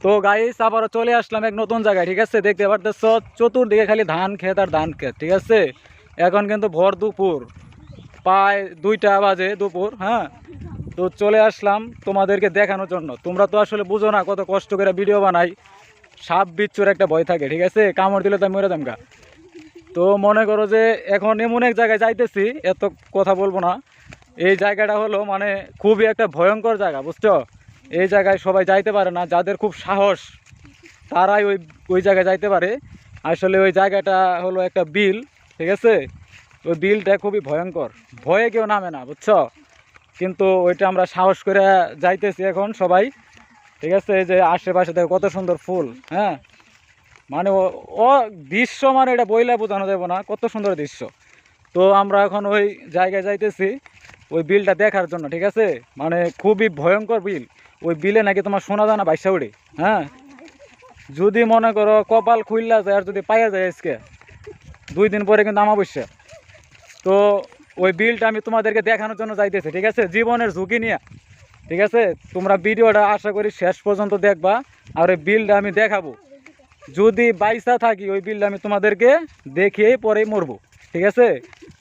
তো গাইস আবারও চলে আসলাম এক নতুন জায়গায়, ঠিক আছে। দেখতে পারতেছ চতুর্দিকে খালি ধান ক্ষেত আর ধান ক্ষেত, ঠিক আছে। এখন কিন্তু ভর দুপুর, প্রায় 2টা বাজে দুপুর, হ্যাঁ। তো চলে আসলাম তোমাদেরকে দেখানোর জন্য। তোমরা তো আসলে বুঝো না কত কষ্ট করে ভিডিও বানাই। সাপ বিচ্ছুর একটা ভয় থাকে, ঠিক আছে, কামড় দিলে তো মরে যামগা। তো মনে করো যে এখন এমন এক জায়গায় যাইতেছি, এত কথা বলবো না। এই জায়গাটা হলো মানে খুবই একটা ভয়ঙ্কর জায়গা, বুঝছো। এই জায়গায় সবাই যাইতে পারে না, যাদের খুব সাহস তারাই ওই ওই জায়গায় যাইতে পারে। আসলে ওই জায়গাটা হলো একটা বিল, ঠিক আছে। ওই বিলটা খুবই ভয়ঙ্কর, ভয়ে কেউ নামে না, বুঝছো। কিন্তু ওইটা আমরা সাহস করে যাইতেছি এখন সবাই, ঠিক আছে। এই যে আশেপাশে দেখো কত সুন্দর ফুল, হ্যাঁ। মানে ও ও দৃশ্য মানে এটা বইলে বোঝানো যাবে না, কত সুন্দর দৃশ্য। তো আমরা এখন ওই জায়গায় যাইতেছি ওই বিলটা দেখার জন্য, ঠিক আছে। মানে খুবই ভয়ঙ্কর বিল। ওই বিলে নাকি তোমার শোনা যায় না বাইসা উড়ে, হ্যাঁ। যদি মনে করো কপাল খুললা যায় আর যদি পাইয়া যায় আজকে 2 দিন পরে কিন্তু অমাবস্যা। তো ওই বিলটা আমি তোমাদেরকে দেখানোর জন্য যাইতেছি, ঠিক আছে, জীবনের ঝুঁকি নিয়ে, ঠিক আছে। তোমরা ভিডিওটা আশা করি শেষ পর্যন্ত দেখবা। আর ওই বিলটা আমি দেখাবো, যদি বাইসা থাকি ওই বিলটা আমি তোমাদেরকে দেখিয়েই পরেই মরবো, ঠিক আছে।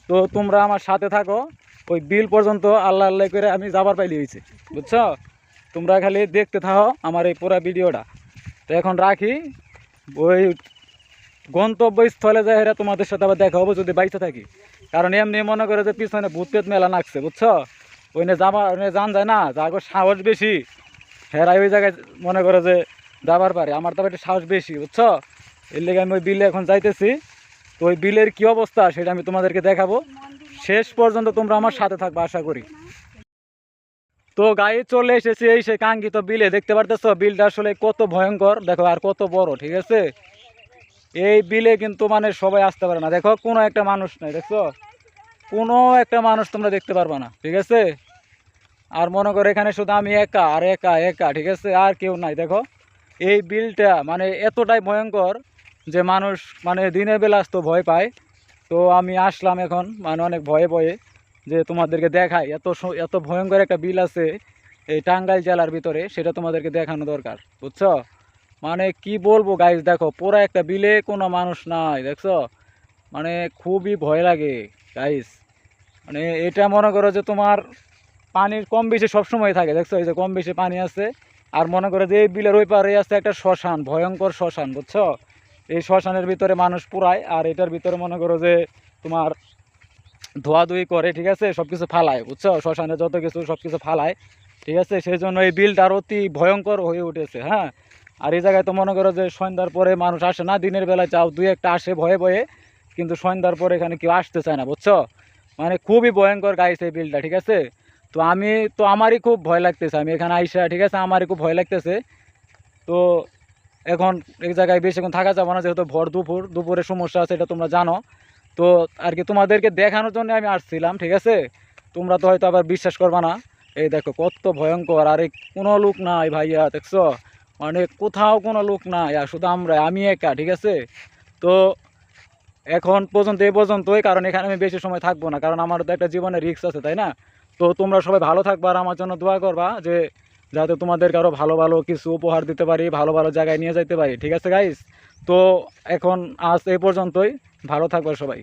তো তোমরা আমার সাথে থাকো, ওই বিল পর্যন্ত আল্লাহ আল্লাহ করে আমি যাবার পাইলে হয়েছে, বুঝছো। তোমরা খালি দেখতে থাকো আমার এই পুরো ভিডিওটা। তো এখন রাখি, ওই গন্তব্যস্থলে যাই হেরা তোমাদের সাথে আবার দেখা হবো যদি বাইসা থাকি। কারণ এমনি মনে করে যে পিছনে ভূত পেত মেলা নাকছে, বুঝছো। ওই জান যায় না, যাগো সাহস বেশি হেরাই ওই জায়গায় মনে করে যে যাবার পারে। আমার তো একটু সাহস বেশি, বুঝছো। এর লেগে আমি ওই বিলে এখন যাইতেছি। তো ওই বিলের কী অবস্থা সেটা আমি তোমাদেরকে দেখাবো। শেষ পর্যন্ত তোমরা আমার সাথে থাকবে আশা করি। তো গাড়ি চলে এসেছি এই সে কাঙ্ক্ষিত বিলে। দেখতে পারতেছো বিলটা আসলে কত ভয়ঙ্কর, দেখো আর কত বড়, ঠিক আছে। এই বিলে কিন্তু মানে সবাই আসতে পারে না, দেখো কোনো একটা মানুষ নাই, দেখছো কোনো একটা মানুষ তোমরা দেখতে পারবা না, ঠিক আছে। আর মনে করো এখানে শুধু আমি একা আর একা একা, ঠিক আছে, আর কেউ নাই। দেখো এই বিলটা মানে এতটাই ভয়ঙ্কর যে মানুষ মানে দিনের বেলা আসতো ভয় পায়। তো আমি আসলাম এখন মানে অনেক ভয়ে ভয়ে, যে তোমাদেরকে দেখাই এত ভয়ঙ্কর একটা বিল আছে এই টাঙ্গাইল জেলার ভিতরে, সেটা তোমাদেরকে দেখানো দরকার, বুঝছো। মানে কি বলবো গাইস, দেখো পুরো একটা বিলে কোনো মানুষ নাই, দেখছো। মানে খুবই ভয় লাগে গাইস। মানে এটা মনে করো যে তোমার পানির কম বেশি সবসময় থাকে, দেখছো এই যে কম বেশি পানি আছে। আর মনে করো যে এই বিলের ওই পারে আছে একটা শ্মশান, ভয়ঙ্কর শ্মশান, বুঝছো। এই শ্মশানের ভিতরে মানুষ পুরায়, আর এটার ভিতরে মনে করো যে তোমার ধোয়াধুয়ি করে, ঠিক আছে, সব কিছু ফালায়, বুঝছো। শ্মশানে যত কিছু সব কিছু ফালায়, ঠিক আছে। সেই জন্য এই বিলটা অতি ভয়ঙ্কর হয়ে উঠেছে, হ্যাঁ। আর এই জায়গায় তো মনে করো যে সন্ধ্যার পরে মানুষ আসে না, দিনের বেলায় চাও 2-1টা আসে ভয়ে ভয়ে, কিন্তু সন্ধ্যার পরে এখানে কেউ আসতে চায় না, বুঝছো। মানে খুবই ভয়ঙ্কর গাইস এই বিলটা, ঠিক আছে। তো আমি তো আমারই খুব ভয় লাগতেছে, আমি এখানে আইসা, ঠিক আছে, আমারই খুব ভয় লাগতেছে। তো এখন এই জায়গায় বেশিক্ষণ থাকা যাবে না, যেহেতু ভর দুপুর, দুপুরের সমস্যা আছে এটা তোমরা জানো। তো আর কি তোমাদেরকে দেখানোর জন্য আমি আসছিলাম, ঠিক আছে। তোমরা তো হয়তো আবার বিশ্বাস করবা না। এই দেখো কত ভয়ঙ্কর, আর এই কোনো লোক নাই ভাইয়া, দেখছো। মানে কোথাও কোনো লোক নাই, আর শুধু আমি একা, ঠিক আছে। তো এখন পর্যন্ত এই পর্যন্তই, কারণ এখানে আমি বেশি সময় থাকবো না, কারণ আমার তো একটা জীবনের রিস্ক আছে, তাই না। তো তোমরা সবাই ভালো থাকবা আর আমার জন্য দোয়া করবা, যে যাতে তোমাদেরকে আরও ভালো ভালো কিছু উপহার দিতে পারি, ভালো ভালো জায়গায় নিয়ে যেতে পারি, ঠিক আছে গাইস। তো এখন আজ এই পর্যন্তই, ভালো থাকবা সবাই।